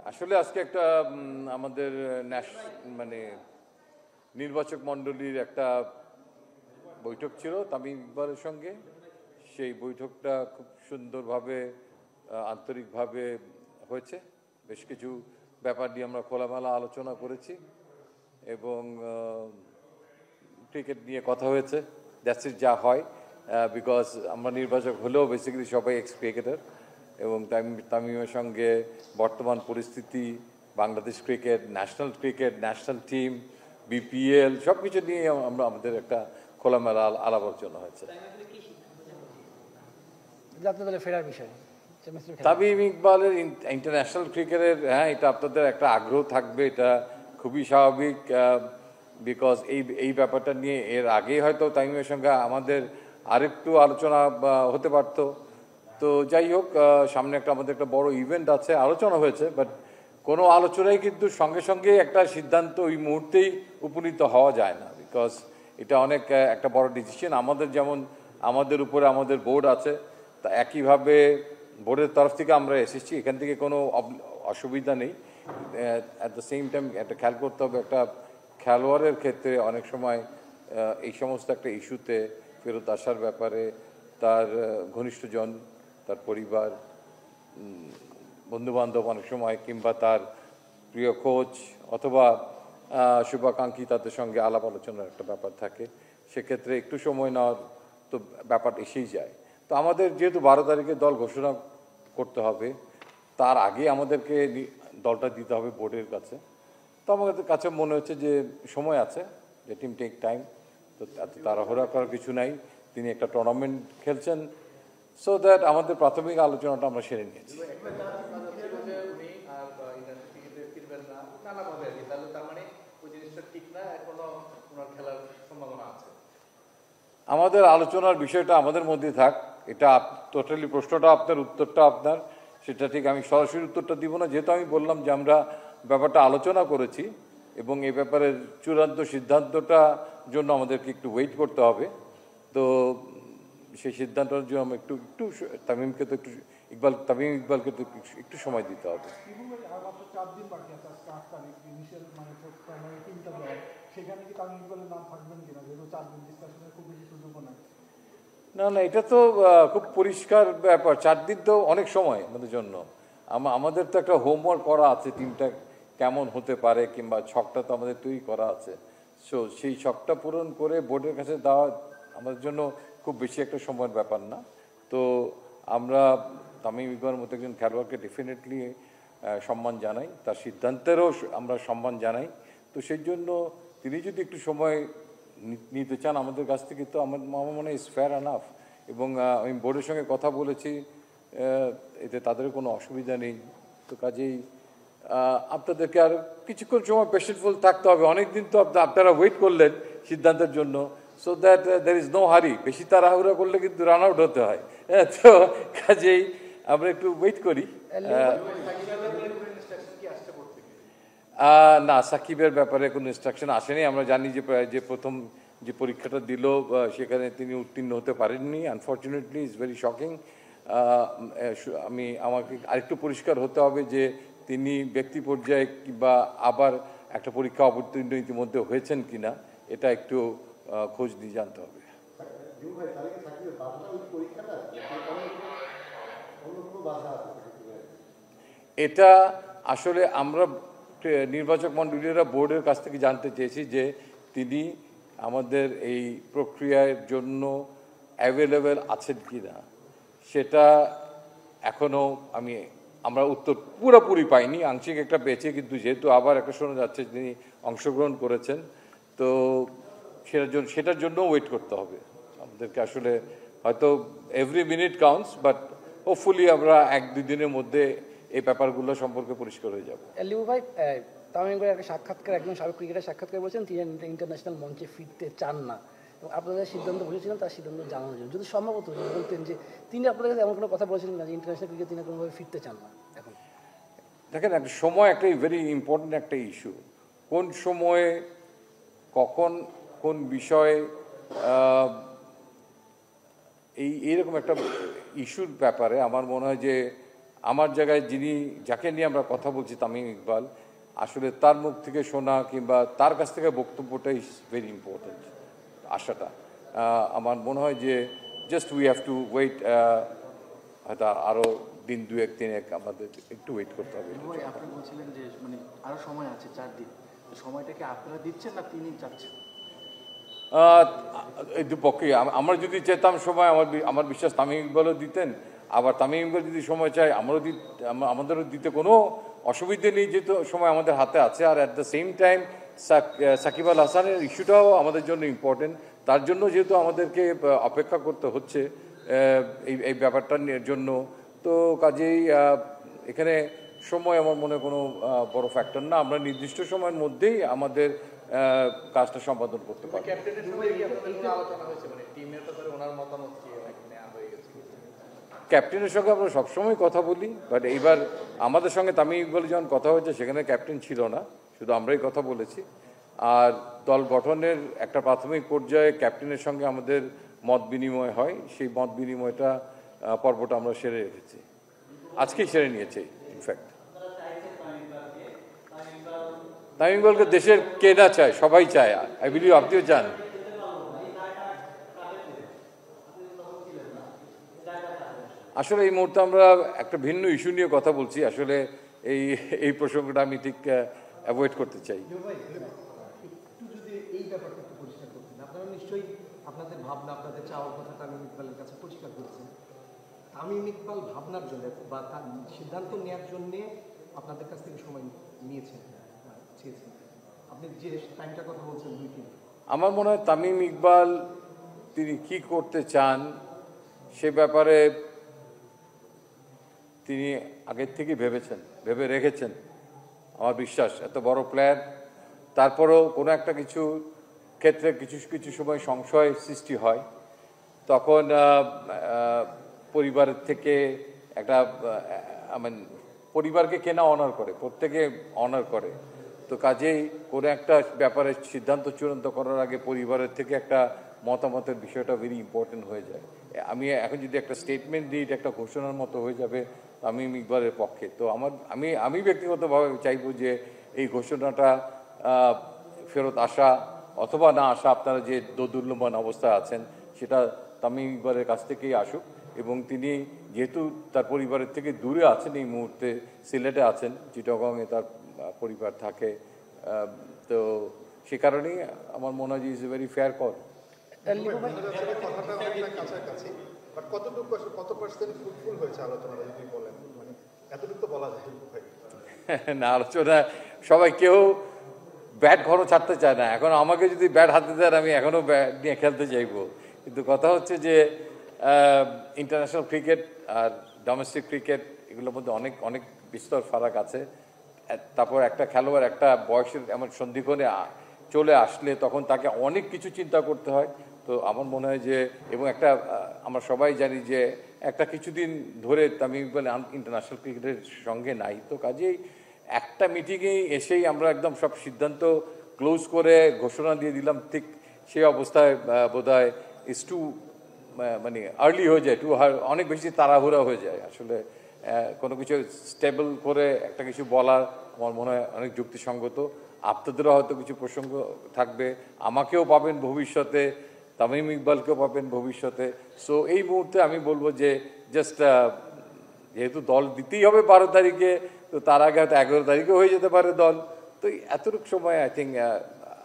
আসলে আজকে একটা আমাদের মানে নির্বাচক মণ্ডলীর একটা বৈঠক ছিল তামিম ইকবালের সঙ্গে। সেই বৈঠকটা খুব সুন্দরভাবে আন্তরিকভাবে হয়েছে। বেশ কিছু ব্যাপার নিয়ে আমরা খোলামেলা আলোচনা করেছি এবং ক্রিকেট নিয়ে কথা হয়েছে। দ্যাটস ইট, যা হয়, বিকজ আমরা নির্বাচক হলেও বেসিক্যালি সবাই এক্স ক্রিকেটার এবং তামিমের সঙ্গে বর্তমান পরিস্থিতি, Bangladesh cricket, national team, BPL সব কিছু নিয়ে আমরা আমাদের একটা খোলামেলা আলাপ আলোচনা হয়েছে। তামিম ইকবালের ইন্টারন্যাশনাল ক্রিকেটের, হ্যাঁ, এটা আপনাদের একটা আগ্রহ থাকবে, এটা খুবই স্বাভাবিক, বিকজ এই ব্যাপারটা নিয়ে এর আগেই হয়তো তামিমের সঙ্গে আমাদের আরেকটু আলোচনা হতে পারতো। তো যাই হোক, সামনে আমাদের একটা বড় ইভেন্ট আছে, আলোচনা হয়েছে, বাট কোনো আলোচনায় কিন্তু সঙ্গে সঙ্গে একটা সিদ্ধান্ত ওই মুহূর্তেই উপনীত হওয়া যায় না, বিকজ এটা অনেক একটা বড় ডিসিশন। যেমন আমাদের উপরে আমাদের বোর্ড আছে, তা একইভাবে বোর্ডের তরফ থেকে আমরা এসেছি, এখান থেকে কোনো অসুবিধা নেই। অ্যাট দ্য সেম টাইম একটা খেয়াল করতে হবে, একটা খেলোয়াড়ের ক্ষেত্রে অনেক সময় এই সমস্ত একটা ইস্যুতে ফেরত আসার ব্যাপারে তার ঘনিষ্ঠজন, তার পরিবার, বন্ধুবান্ধব অনেক সময়, কিংবা তার প্রিয় কোচ অথবা শুভাকাঙ্ক্ষী, তাদের সঙ্গে আলাপ আলোচনার একটা ব্যাপার থাকে। সেক্ষেত্রে একটু সময় নেওয়ার তো ব্যাপার এসেই যায়। তো আমাদের যেহেতু 12 তারিখে দল ঘোষণা করতে হবে, তার আগে আমাদেরকে দলটা দিতে হবে বোর্ডের কাছে। তো আমাদের কাছে মনে হচ্ছে যে সময় আছে, যে টিম টেক টাইম, তো এত তাড়াহুড়া করার কিছু নাই। তিনি একটা টুর্নামেন্ট খেলছেন, সো দ্যাট আমাদের প্রাথমিক আলোচনাটা আমরা সেরে নিয়েছি। আমাদের আলোচনার বিষয়টা আমাদের মধ্যে থাক, এটা টোটালি প্রশ্নটা আপনার, উত্তরটা আপনার, সেটা ঠিক আমি সরাসরি উত্তরটা দিব না, যেহেতু আমি বললাম যে আমরা ব্যাপারটা আলোচনা করেছি এবং এই ব্যাপারে চূড়ান্ত সিদ্ধান্তটা জন্য আমাদেরকে একটু ওয়েট করতে হবে। তো সেই সিদ্ধান্তের জন্য আমরা একটু তামিমকে তো তামিম ইকবালকে তো একটু সময় দিতে হবে। না না, এটা তো খুব পরিষ্কার ব্যাপার। 4 দিন তো অনেক সময় আমাদের জন্য। আমাদের তো একটা হোমওয়ার্ক করা আছে, টিমটা কেমন হতে পারে, কিংবা ছকটা তো আমাদের তৈরি করা আছে। সো সেই ছকটা পূরণ করে বোর্ডের কাছে দেওয়া আমাদের জন্য খুব বেশি একটা সময়ের ব্যাপার না। তো আমরা তামিম ইকবালের মতো একজন খেলোয়াড়কে ডেফিনেটলি সম্মান জানাই, তার সিদ্ধান্তেরও আমরা সম্মান জানাই। তো সেই জন্য তিনি যদি একটু সময় নিতে চান আমাদের কাছ থেকে, তো আমার মনে হয় ইজ ফেয়ার এনাফ। এবং আমি বোর্ডের সঙ্গে কথা বলেছি, এতে তাদের কোনো অসুবিধা নেই। তো কাজেই আপনাদেরকে আর কিছুক্ষণ সময় পেশেন্টফুল থাকতে হবে। অনেক দিন তো আপনারা ওয়েট করলেন সিদ্ধান্তের জন্য, so that there is no hurry. বেশি তাড়াহুড়া করলে কিন্তু রান আউট হতে হয়। তো কাজেই আমরা একটু ওয়েট করি। না, সাকিবের ব্যাপারে কোনো ইনস্ট্রাকশন আসেনি। আমরা জানি যে প্রথম যে পরীক্ষাটা দিল সেখানে তিনি উত্তীর্ণ হতে পারেননি, আনফর্চুনেটলি। Is very shocking. আমাকে আরেকটু পরিষ্কার হতে হবে যে তিনি ব্যক্তি পর্যায়ে কিংবা আবার একটা পরীক্ষা অবতীর্ণ ইতিমধ্যে হয়েছেন কিনা, এটা একটু খোঁজ দিয়ে জানতে হবে। এটা আসলে আমরা নির্বাচক মণ্ডলীরা বোর্ডের কাছ থেকে জানতে চেয়েছি যে তিনি আমাদের এই প্রক্রিয়ার জন্য অ্যাভেলেবেল আছেন কি না। সেটা এখনও আমরা উত্তর পুরোপুরি পাইনি, আংশিক একটা পেয়েছি। কিন্তু যেহেতু আবার একটা শোনা যাচ্ছে তিনি অংশগ্রহণ করেছেন, তো সেটার জন্য ওয়েট করতে হবে আমাদেরকে। আসলে হয়তো every minute counts, but hopefully আমরা 1-2 দিনের মধ্যে এই ব্যাপারগুলো সম্পর্কে পরিষ্কার হয়ে যাবে। লিউ ভাই, তামিম ইকবালের একটা সাক্ষাৎকার, একজন সাবেক ক্রিকেটার সাক্ষাৎকার বলছেন তিনি ইন্টারন্যাশনাল মঞ্চে ফিরতে চান না, এবং আপনাদের সিদ্ধান্ত বলেছিলেন তার সিদ্ধান্ত জানানোর জন্য। যদি সম্ভবত বলতেন যে তিনি আপনাদের কাছে এমন কোনো কথা বলেছিলেন না যে ইন্টারন্যাশনাল ক্রিকেট তিনি কোনোভাবে ফিরতে চান না। এখন দেখেন, একটা সময় একটা ভেরি ইম্পর্টেন্ট একটা ইস্যু। কোন সময়ে কখন কোন বিষয়ে এইরকম একটা ইস্যুর ব্যাপারে আমার মনে হয় যে আমার জায়গায় যাকে নিয়ে আমরা কথা বলছি তামিম ইকবাল, আসলে তার মুখ থেকে শোনা কিংবা তার কাছ থেকে বক্তব্যটাই ভেরি ইম্পর্টেন্ট। আশাটা আমার মনে হয় যে just we have to wait, হয়তো আরও দিন 2-1 আমাদের একটু ওয়েট করতে হবে। আপনি বলছিলেন যে মানে আরো সময় আছে 4 দিন, তো সময়টাকে আপনারা দিচ্ছেন না তিনি চাচ্ছেন? এই দুপক্ষেই আমরা যদি চেতাম সময়, আমার বিশ্বাস তামিম ইকবালও দিতেন, আবার তামিম ইকবাল যদি সময় চায় আমাদেরও দিতে কোনো অসুবিধে নেই, যেহেতু সময় আমাদের হাতে আছে। আর at the same time Shakib Al হাসানের ইস্যুটাও আমাদের জন্য ইম্পর্টেন্ট, তার জন্য যেহেতু আমাদেরকে অপেক্ষা করতে হচ্ছে এই ব্যাপারটার জন্য, তো কাজেই এখানে সময় আমার মনে কোনো বড় ফ্যাক্টর না। আমরা নির্দিষ্ট সময়ের মধ্যেই আমাদের কাজটা সম্পাদন করতে পারি। ক্যাপ্টেনের সঙ্গে আমরা সবসময় কথা বলি, বাট এইবার আমাদের সঙ্গে তামিম ইকবাল যখন কথা হয়েছে সেখানে ক্যাপ্টেন ছিল না, শুধু আমরাই কথা বলেছি। আর দল গঠনের একটা প্রাথমিক পর্যায়ে ক্যাপ্টেনের সঙ্গে আমাদের মত বিনিময় হয়, সেই মত বিনিময়টা পর্বটা আমরা সেরে রেখেছি, আজকেই সেরে নিয়েছি ইনফ্যাক্ট। তামিম ইকবালকে দেশের কে না চায়, সবাই চায়, আই বিলিভ আপনিও চান। আসলে এই মুহূর্তে আমরা একটা ভিন্ন ইস্যু নিয়ে কথা বলছি, আসলে এই প্রসঙ্গটা আমি ঠিক অ্যাভয়েড করতে চাই। একটু যদি এই ব্যাপারটা একটু পরিষ্কার করতেন, আপনারা নিশ্চয়ই আপনাদের ভাবনা, আপনাদের চাওয়ার কথা তামিম ইকবালের কাছে পরিষ্কার করেছেন। তামিম ইকবাল ভাবনার জন্য বা তার সিদ্ধান্ত নেওয়ার জন্যে আপনাদের কাছ থেকে সময় নিয়েছেন, চেয়েছেন। আপনি যে টাইমটার কথা বলছেন 2-3, আমার মনে হয় তামিম ইকবাল তিনি কি করতে চান সে ব্যাপারে তিনি আগের থেকে ভেবে রেখেছেন। আমার বিশ্বাস এত বড় প্ল্যান, তারপরেও কোনো একটা কিছু ক্ষেত্রে কিছু সময় সংশয় সৃষ্টি হয়, তখন পরিবারের থেকে একটা পরিবারকে কেনা অনার করে, প্রত্যেকে অনার করে, তো কাজেই কোনো একটা ব্যাপারে সিদ্ধান্ত চূড়ান্ত করার আগে পরিবারের থেকে একটা মতামতের বিষয়টা ভেরি ইম্পর্টেন্ট হয়ে যায়। আমি এখন যদি একটা স্টেটমেন্ট দিই, এটা একটা ঘোষণার মতো হয়ে যাবে তামিম ইকবালের পক্ষে। তো আমি ব্যক্তিগতভাবে চাইবো যে এই ঘোষণাটা ফেরত আসা অথবা না আসা, আপনারা যে দোদুল্যমান অবস্থায় আছেন সেটা তামিম ইকবালের কাছ থেকেই আসুক। এবং তিনি যেহেতু তার পরিবারের থেকে দূরে আছেন, এই মুহূর্তে সিলেটে আছেন, চিটাগংয়ে তার পরিবার থাকে, তো সে কারণেই আমার মনে হয় যে is a very fair call. না আলোচনা সবাই কেউ ব্যাট ঘরও ছাড়তে চায় না। এখন আমাকে যদি ব্যাট হাতে দেন আমি এখনও ব্যাট নিয়ে খেলতে চাইবো, কিন্তু কথা হচ্ছে যে ইন্টারন্যাশনাল ক্রিকেট আর ডোমেস্টিক ক্রিকেট এগুলোর মধ্যে অনেক অনেক বিস্তর ফারাক আছে। তারপর একটা খেলোয়াড় একটা বয়সের এমন সন্ধিক্ষণে চলে আসলে তখন তাকে অনেক কিছু চিন্তা করতে হয়। তো আমার মনে হয় যে, এবং একটা আমরা সবাই জানি যে একটা কিছুদিন ধরে তামিম ইকবাল ইন্টারন্যাশনাল ক্রিকেটের সঙ্গে নাই, তো কাজেই একটা মিটিংয়েই এসেই আমরা একদম সব সিদ্ধান্ত ক্লোজ করে ঘোষণা দিয়ে দিলাম, ঠিক সেই অবস্থায় বোধহয় ইস টু মানে আর্লি হয়ে যায়, অনেক বেশি তাড়াহুড়া হয়ে যায়। আসলে কোনো কিছু স্টেবল করে একটা কিছু বলার আমার মনে হয় অনেক যুক্তিসঙ্গত। আপনাদেরও হয়তো কিছু প্রসঙ্গ থাকবে, আমাকেও পাবেন ভবিষ্যতে, তামিম ইকবালকেও পাবেন ভবিষ্যতে। সো এই মুহূর্তে আমি বলবো যে জাস্ট যেহেতু দল দিতেই হবে 12 তারিখে, তো তার আগে হয়তো 11 তারিখে হয়ে যেতে পারে দল, তো এতটুকু সময় আই থিঙ্ক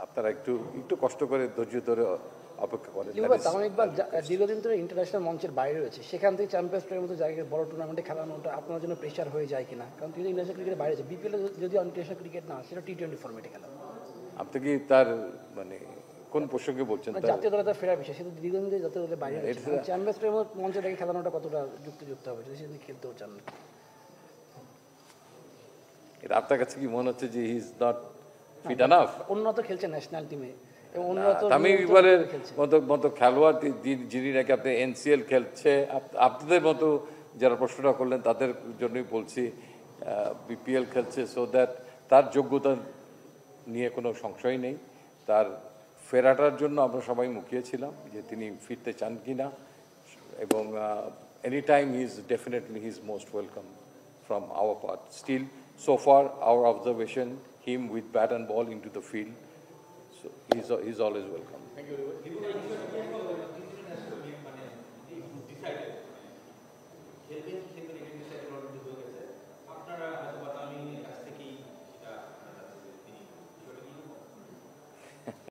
আপনারা একটু কষ্ট করে ধৈর্য ধরে অপেক্ষা করেন। তামিম ইকবাল দীর্ঘদিন ধরে ইন্টারন্যাশনাল মঞ্চের বাইরে রয়েছে, সেখান থেকে চ্যাম্পিয়ন্স ট্রফির মতো জায়গায় বড় টুর্নামেন্টে খেলানোটা আপনার জন্য প্রেশার হয়ে যায় কিনা? কারণ তিনি ইন্টারন্যাশনাল ক্রিকেটের বাইরে আছে, বিপিএল যদি ইন্টারন্যাশনাল ক্রিকেট না, সেটা T20 ফরম্যাটে খেলা। আপনি কি তার মানে কোন প্রসঙ্গে বলছেন? জাতীয় দলে তার ফেরার বিষয়, সেটা দীর্ঘদিন ধরে জাতীয় দলের বাইরে রয়েছে, চ্যাম্পিয়ন্স ট্রফির মঞ্চে দেখে খেলানোটা কতটা যুক্তিযুক্ত হবে যদি সেদিন খেলতেও চান? এটা আপনার কাছে কি মনে হচ্ছে যে he is not fit enough? উন্নত খেলছে ন্যাশনাল টিমে, তামিম ইকবালের মতো খেলোয়াড় যিনি নাকি আপনি NCL খেলছে, আপনাদের মতো যারা প্রশ্নটা করলেন তাদের জন্যই বলছি, BPL খেলছে, সো দ্যাট তার যোগ্যতা নিয়ে কোনো সংশয় নেই। তার ফেরাটার জন্য আমরা সবাই মুখিয়েছিলাম যে তিনি ফিরতে চান কিনা, এবং any time he is definitely he is most welcome from our part. Still, so far, our observation, him with bat and ball into the field, so he's always welcome.